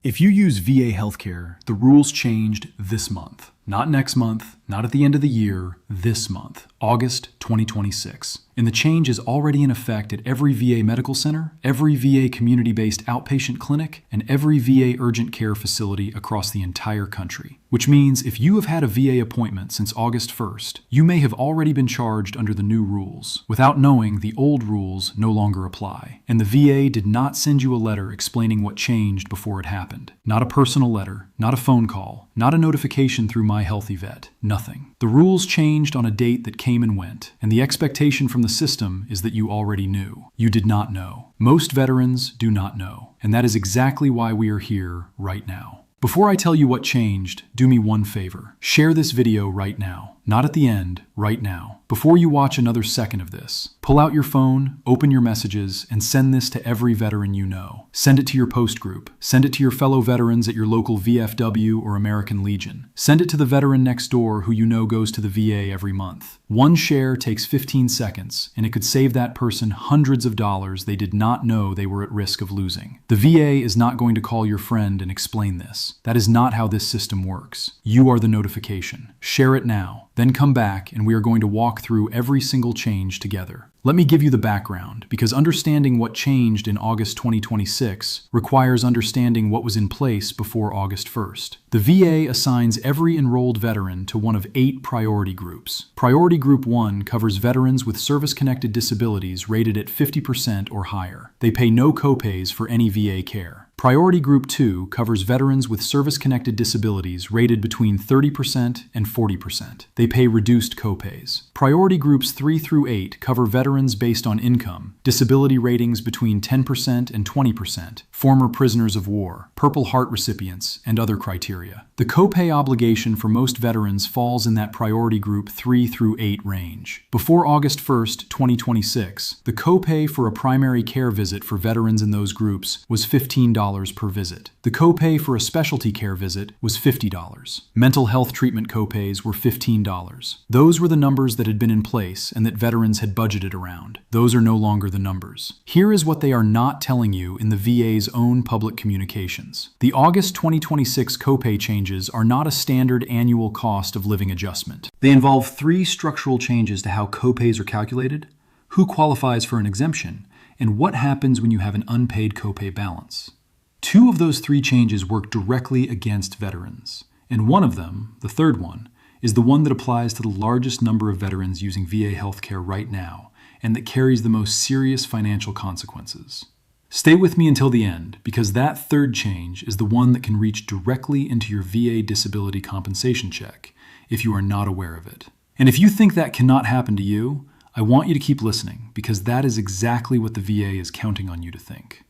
If you use VA healthcare, the rules changed this month. Not next month, not at the end of the year, this month, August 2026. And the change is already in effect at every VA medical center, every VA community-based outpatient clinic, and every VA urgent care facility across the entire country. Which means if you have had a VA appointment since August 1st, you may have already been charged under the new rules, without knowing the old rules no longer apply. And the VA did not send you a letter explaining what changed before it happened. Not a personal letter, not a phone call, not a notification through My Healthy Vet, nothing. The rules changed on a date that came and went, and the expectation from the system is that you already knew. You did not know. Most veterans do not know, and that is exactly why we are here right now. Before I tell you what changed, do me one favor. Share this video right now. Not at the end, right now. Before you watch another second of this, pull out your phone, open your messages, and send this to every veteran you know. Send it to your post group. Send it to your fellow veterans at your local VFW or American Legion. Send it to the veteran next door who you know goes to the VA every month. One share takes 15 seconds, and it could save that person hundreds of dollars they did not know they were at risk of losing. The VA is not going to call your friend and explain this. That is not how this system works. You are the notification. Share it now. Then come back and we are going to walk through every single change together. Let me give you the background, because understanding what changed in August 2026 requires understanding what was in place before August 1st. The VA assigns every enrolled veteran to one of 8 priority groups. Priority Group 1 covers veterans with service-connected disabilities rated at 50% or higher. They pay no copays for any VA care. Priority Group 2 covers veterans with service-connected disabilities rated between 30% and 40%. They pay reduced copays. Priority Groups 3 through 8 cover veterans based on income, disability ratings between 10% and 20%, former prisoners of war, Purple Heart recipients, and other criteria. The copay obligation for most veterans falls in that Priority Group 3 through 8 range. Before August 1st, 2026, the copay for a primary care visit for veterans in those groups was $15 per visit. The copay for a specialty care visit was $50. Mental health treatment copays were $15. Those were the numbers that had been in place and that veterans had budgeted around. Those are no longer the numbers. Here is what they are not telling you in the VA's own public communications. The August 2026 copay changes are not a standard annual cost of living adjustment. They involve 3 structural changes to how copays are calculated, who qualifies for an exemption, and what happens when you have an unpaid copay balance. 2 of those 3 changes work directly against veterans, and one of them, the third one, is the one that applies to the largest number of veterans using VA healthcare right now, and that carries the most serious financial consequences. Stay with me until the end, because that third change is the one that can reach directly into your VA disability compensation check, if you are not aware of it. And if you think that cannot happen to you, I want you to keep listening, because that is exactly what the VA is counting on you to think.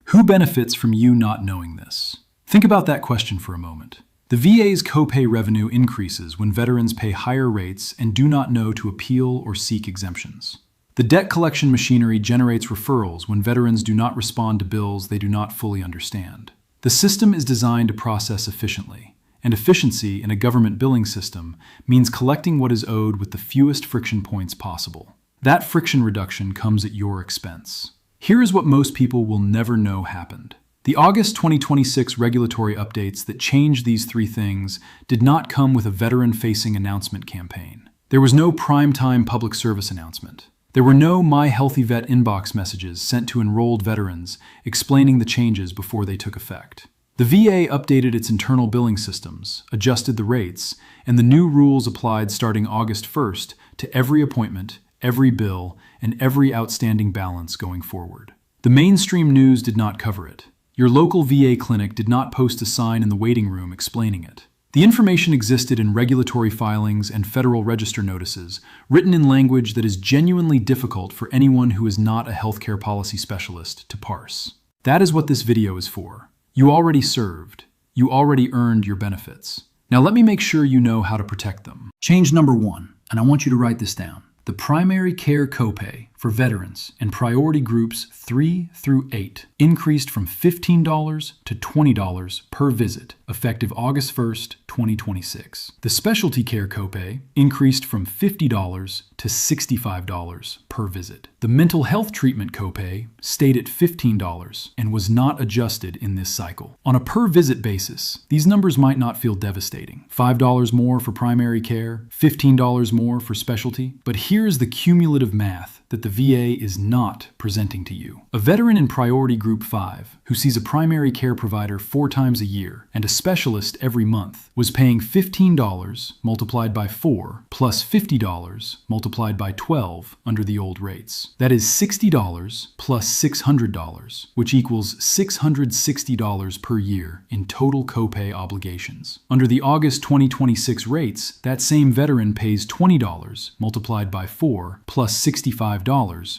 Who benefits from you not knowing this? Think about that question for a moment. The VA's copay revenue increases when veterans pay higher rates and do not know to appeal or seek exemptions. The debt collection machinery generates referrals when veterans do not respond to bills they do not fully understand. The system is designed to process efficiently, and efficiency in a government billing system means collecting what is owed with the fewest friction points possible. That friction reduction comes at your expense. Here is what most people will never know happened. The August 2026 regulatory updates that changed these 3 things did not come with a veteran-facing announcement campaign. There was no prime-time public service announcement. There were no My Healthy Vet inbox messages sent to enrolled veterans explaining the changes before they took effect. The VA updated its internal billing systems, adjusted the rates, and the new rules applied starting August 1st to every appointment, every bill, and every outstanding balance going forward. The mainstream news did not cover it. Your local VA clinic did not post a sign in the waiting room explaining it. The information existed in regulatory filings and Federal Register notices, written in language that is genuinely difficult for anyone who is not a healthcare policy specialist to parse. That is what this video is for. You already served. You already earned your benefits. Now let me make sure you know how to protect them. Change number 1, and I want you to write this down. The primary care copay for veterans in priority groups 3 through 8 increased from $15 to $20 per visit effective August 1st, 2026. The specialty care copay increased from $50 to $65 per visit. The mental health treatment copay stayed at $15 and was not adjusted in this cycle. On a per-visit basis, these numbers might not feel devastating. $5 more for primary care, $15 more for specialty, but here's the cumulative math that the VA is not presenting to you. A veteran in Priority Group 5 who sees a primary care provider 4 times a year and a specialist every month was paying $15 multiplied by 4 plus $50 multiplied by 12 under the old rates. That is $60 plus $600, which equals $660 per year in total copay obligations. Under the August 2026 rates, that same veteran pays $20 multiplied by 4 plus $65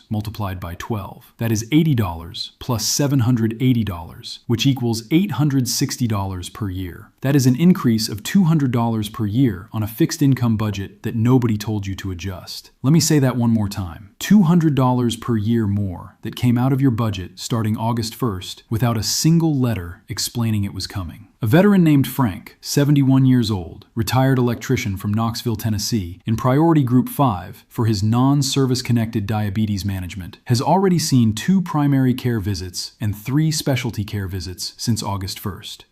multiplied by 12. That is $80 plus $780, which equals $860 per year. That is an increase of $200 per year on a fixed income budget that nobody told you to adjust. Let me say that one more time. $200 per year more that came out of your budget starting August 1st without a single letter explaining it was coming. A veteran named Frank, 71 years old, retired electrician from Knoxville, Tennessee, in Priority Group 5 for his non-service-connected diabetes management, has already seen 2 primary care visits and 3 specialty care visits since August 1st.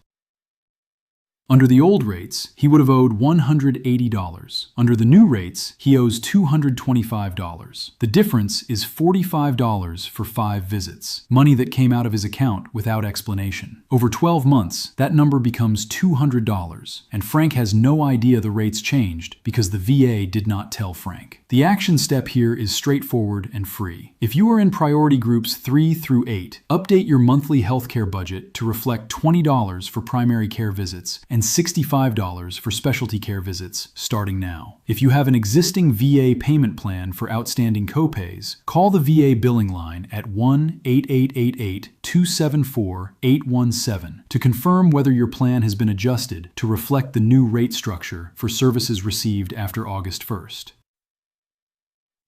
Under the old rates, he would have owed $180. Under the new rates, he owes $225. The difference is $45 for 5 visits, money that came out of his account without explanation. Over 12 months, that number becomes $200, and Frank has no idea the rates changed because the VA did not tell Frank. The action step here is straightforward and free. If you are in priority groups 3 through 8, update your monthly healthcare budget to reflect $20 for primary care visits and $65 for specialty care visits starting now. If you have an existing VA payment plan for outstanding copays, call the VA billing line at 1-8888-274-817 to confirm whether your plan has been adjusted to reflect the new rate structure for services received after August 1st.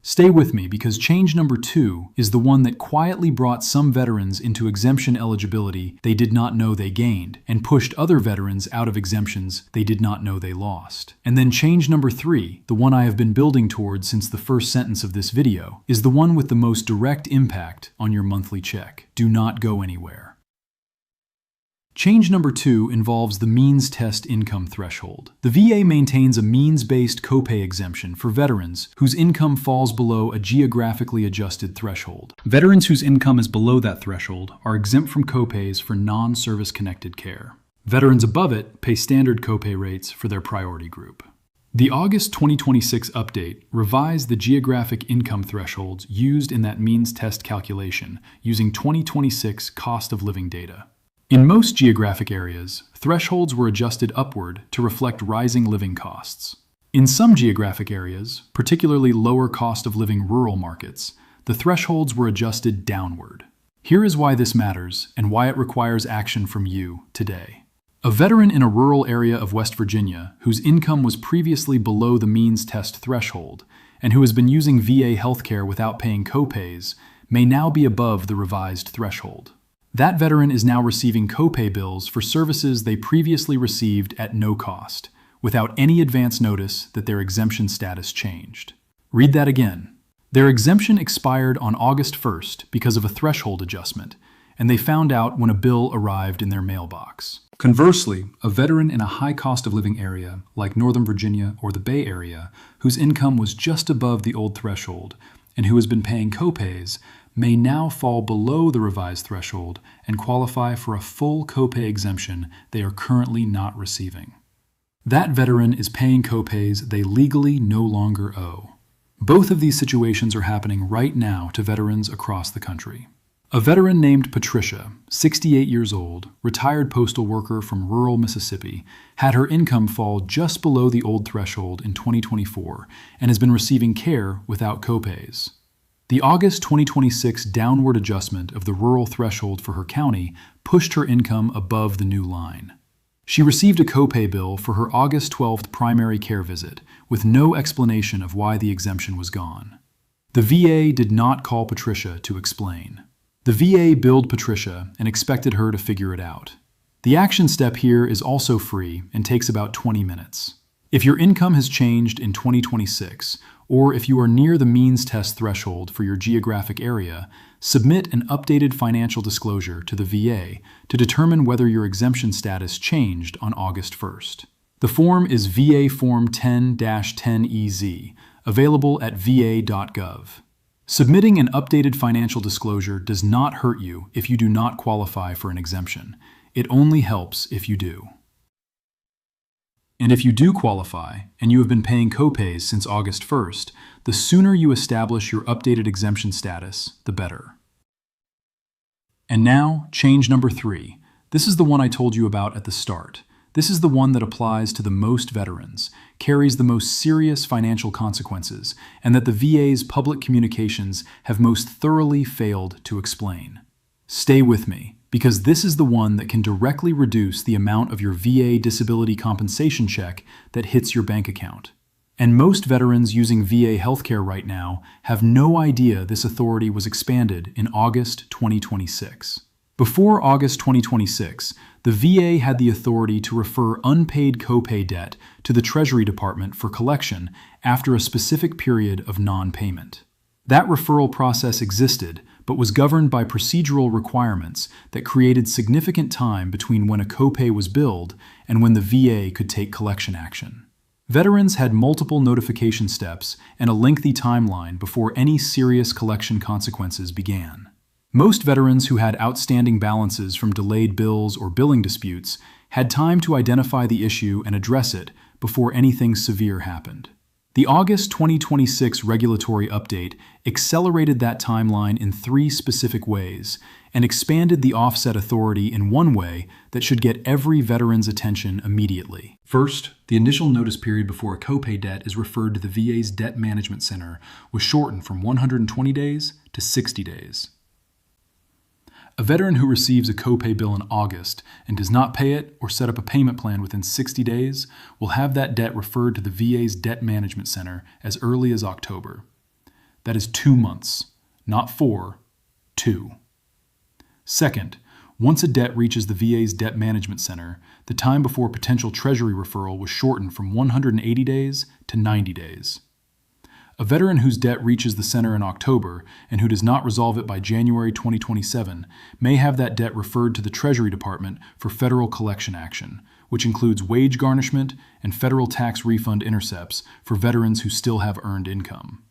Stay with me because change number 2 is the one that quietly brought some veterans into exemption eligibility they did not know they gained and pushed other veterans out of exemptions they did not know they lost. And then change number 3, the one I have been building towards since the first sentence of this video, is the one with the most direct impact on your monthly check. Do not go anywhere. Change number 2 involves the means test income threshold. The VA maintains a means-based copay exemption for veterans whose income falls below a geographically adjusted threshold. Veterans whose income is below that threshold are exempt from copays for non-service-connected care. Veterans above it pay standard copay rates for their priority group. The August 2026 update revised the geographic income thresholds used in that means test calculation using 2026 cost of living data. In most geographic areas, thresholds were adjusted upward to reflect rising living costs. In some geographic areas, particularly lower cost of living rural markets, the thresholds were adjusted downward. Here is why this matters and why it requires action from you today. A veteran in a rural area of West Virginia whose income was previously below the means test threshold and who has been using VA healthcare without paying copays may now be above the revised threshold. That veteran is now receiving copay bills for services they previously received at no cost, without any advance notice that their exemption status changed. Read that again. Their exemption expired on August 1st because of a threshold adjustment, and they found out when a bill arrived in their mailbox. Conversely, a veteran in a high cost of living area, like Northern Virginia or the Bay Area, whose income was just above the old threshold, and who has been paying copays, may now fall below the revised threshold and qualify for a full copay exemption they are currently not receiving. That veteran is paying copays they legally no longer owe. Both of these situations are happening right now to veterans across the country. A veteran named Patricia, 68 years old, retired postal worker from rural Mississippi, had her income fall just below the old threshold in 2024 and has been receiving care without copays. The August 2026 downward adjustment of the rural threshold for her county pushed her income above the new line. She received a copay bill for her August 12th primary care visit with no explanation of why the exemption was gone. The VA did not call Patricia to explain. The VA billed Patricia and expected her to figure it out. The action step here is also free and takes about 20 minutes. If your income has changed in 2026, or if you are near the means test threshold for your geographic area, submit an updated financial disclosure to the VA to determine whether your exemption status changed on August 1st. The form is VA Form 10-10EZ, available at va.gov. Submitting an updated financial disclosure does not hurt you if you do not qualify for an exemption. It only helps if you do. And if you do qualify, and you have been paying copays since August 1st, the sooner you establish your updated exemption status, the better. And now, change number 3. This is the one I told you about at the start. This is the one that applies to the most veterans, carries the most serious financial consequences, and that the VA's public communications have most thoroughly failed to explain. Stay with me, because this is the one that can directly reduce the amount of your VA disability compensation check that hits your bank account. And most veterans using VA healthcare right now have no idea this authority was expanded in August 2026. Before August 2026, the VA had the authority to refer unpaid copay debt to the Treasury Department for collection after a specific period of non-payment. That referral process existed, but was governed by procedural requirements that created significant time between when a copay was billed and when the VA could take collection action. Veterans had multiple notification steps and a lengthy timeline before any serious collection consequences began. Most veterans who had outstanding balances from delayed bills or billing disputes had time to identify the issue and address it before anything severe happened. The August 2026 regulatory update accelerated that timeline in 3 specific ways and expanded the offset authority in one way that should get every veteran's attention immediately. First, the initial notice period before a copay debt is referred to the VA's Debt Management Center was shortened from 120 days to 60 days. A veteran who receives a copay bill in August and does not pay it or set up a payment plan within 60 days will have that debt referred to the VA's Debt Management Center as early as October. That is 2 months, not 4, 2. Second, once a debt reaches the VA's Debt Management Center, the time before potential Treasury referral was shortened from 180 days to 90 days. A veteran whose debt reaches the center in October and who does not resolve it by January 2027 may have that debt referred to the Treasury Department for federal collection action, which includes wage garnishment and federal tax refund intercepts for veterans who still have earned income.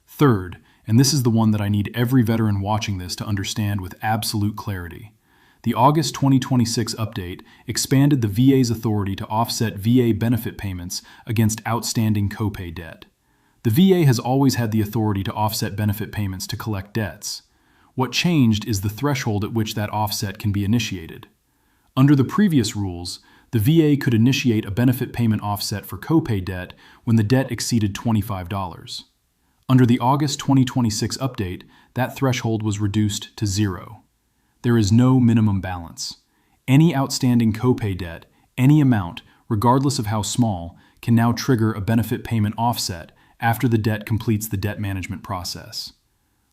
Third, and this is the one that I need every veteran watching this to understand with absolute clarity, the August 2026 update expanded the VA's authority to offset VA benefit payments against outstanding copay debt. The VA has always had the authority to offset benefit payments to collect debts. What changed is the threshold at which that offset can be initiated. Under the previous rules, the VA could initiate a benefit payment offset for copay debt when the debt exceeded $25. Under the August 2026 update, that threshold was reduced to 0. There is no minimum balance. Any outstanding copay debt, any amount, regardless of how small, can now trigger a benefit payment offset after the debt completes the debt management process.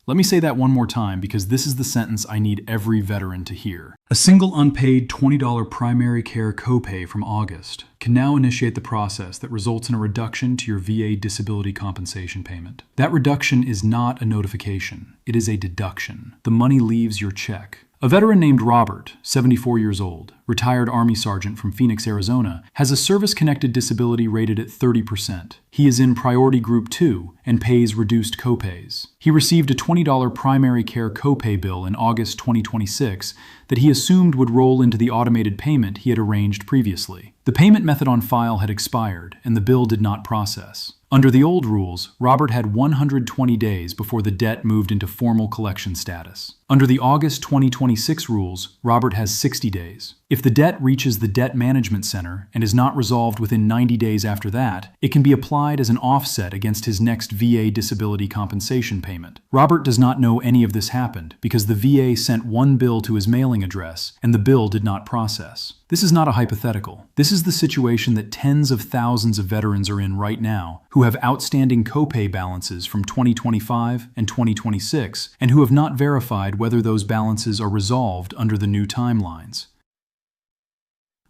Let me say that one more time because this is the sentence I need every veteran to hear. A single unpaid $20 primary care copay from August can now initiate the process that results in a reduction to your VA disability compensation payment. That reduction is not a notification, it is a deduction. The money leaves your check. A veteran named Robert, 74 years old, retired Army sergeant from Phoenix, Arizona, has a service-connected disability rated at 30%. He is in Priority Group 2 and pays reduced copays. He received a $20 primary care copay bill in August 2026 that he assumed would roll into the automated payment he had arranged previously. The payment method on file had expired, and the bill did not process. Under the old rules, Robert had 120 days before the debt moved into formal collection status. Under the August 2026 rules, Robert has 60 days. If the debt reaches the Debt Management Center and is not resolved within 90 days after that, it can be applied as an offset against his next VA disability compensation payment. Robert does not know any of this happened because the VA sent one bill to his mailing address and the bill did not process. This is not a hypothetical. This is the situation that tens of thousands of veterans are in right now who have outstanding copay balances from 2025 and 2026 and who have not verified whether those balances are resolved under the new timelines.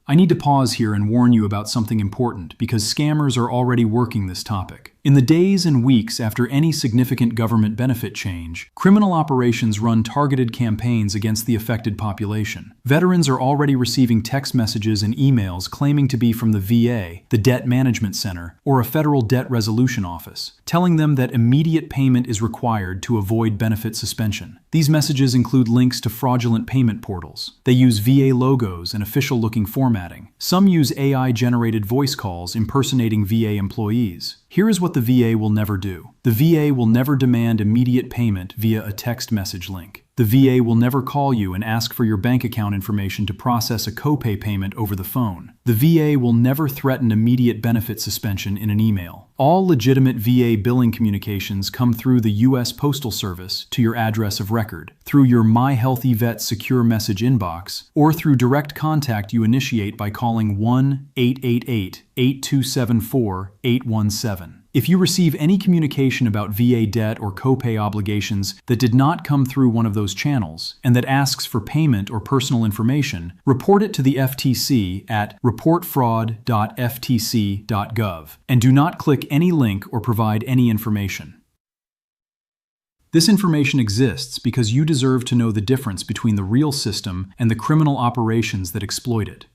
I need to pause here and warn you about something important because scammers are already working this topic. In the days and weeks after any significant government benefit change, criminal operations run targeted campaigns against the affected population. Veterans are already receiving text messages and emails claiming to be from the VA, the Debt Management Center, or a federal debt resolution office, telling them that immediate payment is required to avoid benefit suspension. These messages include links to fraudulent payment portals. They use VA logos and official-looking formatting. Some use AI-generated voice calls impersonating VA employees. Here is what the VA will never do. The VA will never demand immediate payment via a text message link. The VA will never call you and ask for your bank account information to process a copay payment over the phone. The VA will never threaten immediate benefit suspension in an email. All legitimate VA billing communications come through the U.S. Postal Service to your address of record, through your My Healthy Vet secure message inbox, or through direct contact you initiate by calling 1-888-8274-817. If you receive any communication about VA debt or copay obligations that did not come through one of those channels and that asks for payment or personal information, report it to the FTC at reportfraud.ftc.gov and do not click any link or provide any information. This information exists because you deserve to know the difference between the real system and the criminal operations that exploit it.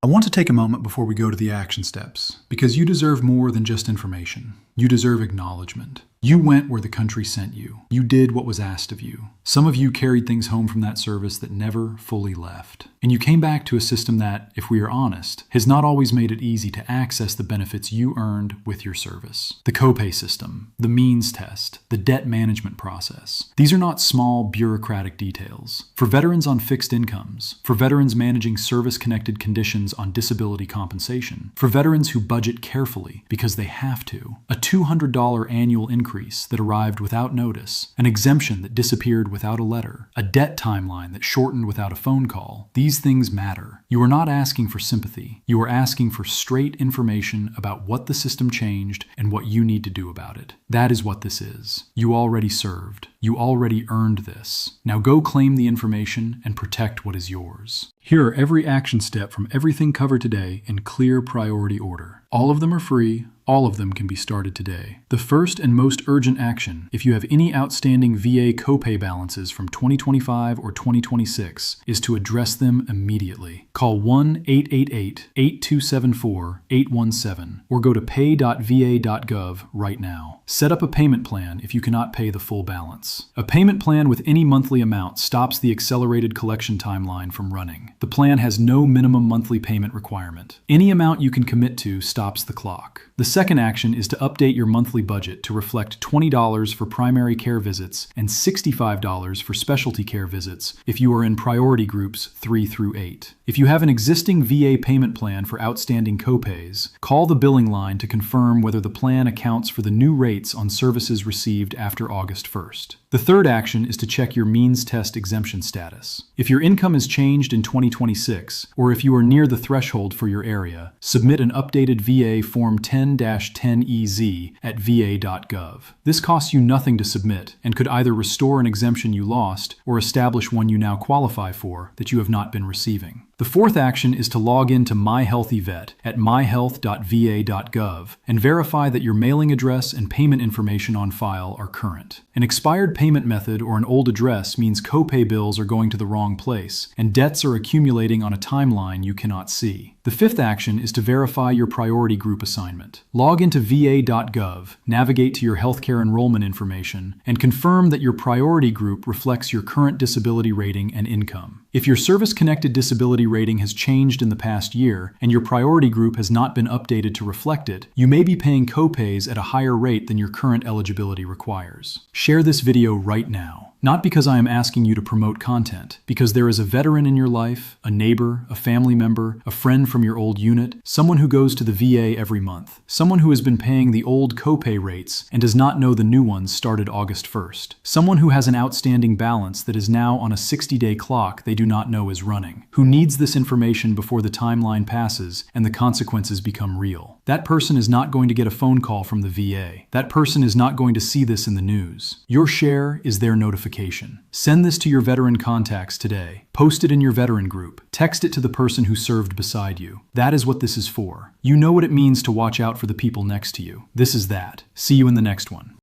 I want to take a moment before we go to the action steps, because you deserve more than just information. You deserve acknowledgement. You went where the country sent you. You did what was asked of you. Some of you carried things home from that service that never fully left. And you came back to a system that, if we are honest, has not always made it easy to access the benefits you earned with your service. The copay system, the means test, the debt management process. These are not small bureaucratic details. For veterans on fixed incomes, for veterans managing service-connected conditions on disability compensation, for veterans who budget carefully because they have to, a $200 annual increase that arrived without notice, an exemption that disappeared without a letter, a debt timeline that shortened without a phone call. These things matter. You are not asking for sympathy. You are asking for straight information about what the system changed and what you need to do about it. That is what this is. You already served. You already earned this. Now go claim the information and protect what is yours. Here are every action step from everything covered today in clear priority order. All of them are free. All of them can be started today. The first and most urgent action, if you have any outstanding VA copay balances from 2025 or 2026, is to address them immediately. Call 1-888-8274-817 or go to pay.va.gov right now. Set up a payment plan if you cannot pay the full balance. A payment plan with any monthly amount stops the accelerated collection timeline from running. The plan has no minimum monthly payment requirement. Any amount you can commit to stops the clock. The second action is to update your monthly budget to reflect $20 for primary care visits and $65 for specialty care visits if you are in priority groups 3 through 8. If you have an existing VA payment plan for outstanding copays, call the billing line to confirm whether the plan accounts for the new rates on services received after August 1st. The third action is to check your means test exemption status. If your income has changed in 2026, or if you are near the threshold for your area, submit an updated VA Form 10-10EZ at va.gov. This costs you nothing to submit and could either restore an exemption you lost or establish one you now qualify for that you have not been receiving. The fourth action is to log into My Healthy Vet at myhealth.va.gov and verify that your mailing address and payment information on file are current. An expired payment method or an old address means copay bills are going to the wrong place and debts are accumulating on a timeline you cannot see. The fifth action is to verify your priority group assignment. Log into va.gov, navigate to your healthcare enrollment information, and confirm that your priority group reflects your current disability rating and income. If your service-connected disability rating has changed in the past year and your priority group has not been updated to reflect it, you may be paying copays at a higher rate than your current eligibility requires. Share this video right now. Not because I am asking you to promote content, because there is a veteran in your life, a neighbor, a family member, a friend from your old unit, someone who goes to the VA every month, someone who has been paying the old copay rates and does not know the new ones started August 1st, someone who has an outstanding balance that is now on a 60-day clock they do not know is running, who needs this information before the timeline passes and the consequences become real. That person is not going to get a phone call from the VA. That person is not going to see this in the news. Your share is their notification. notification. Send this to your veteran contacts today. Post it in your veteran group. Text it to the person who served beside you. That is what this is for. You know what it means to watch out for the people next to you. This is that. See you in the next one.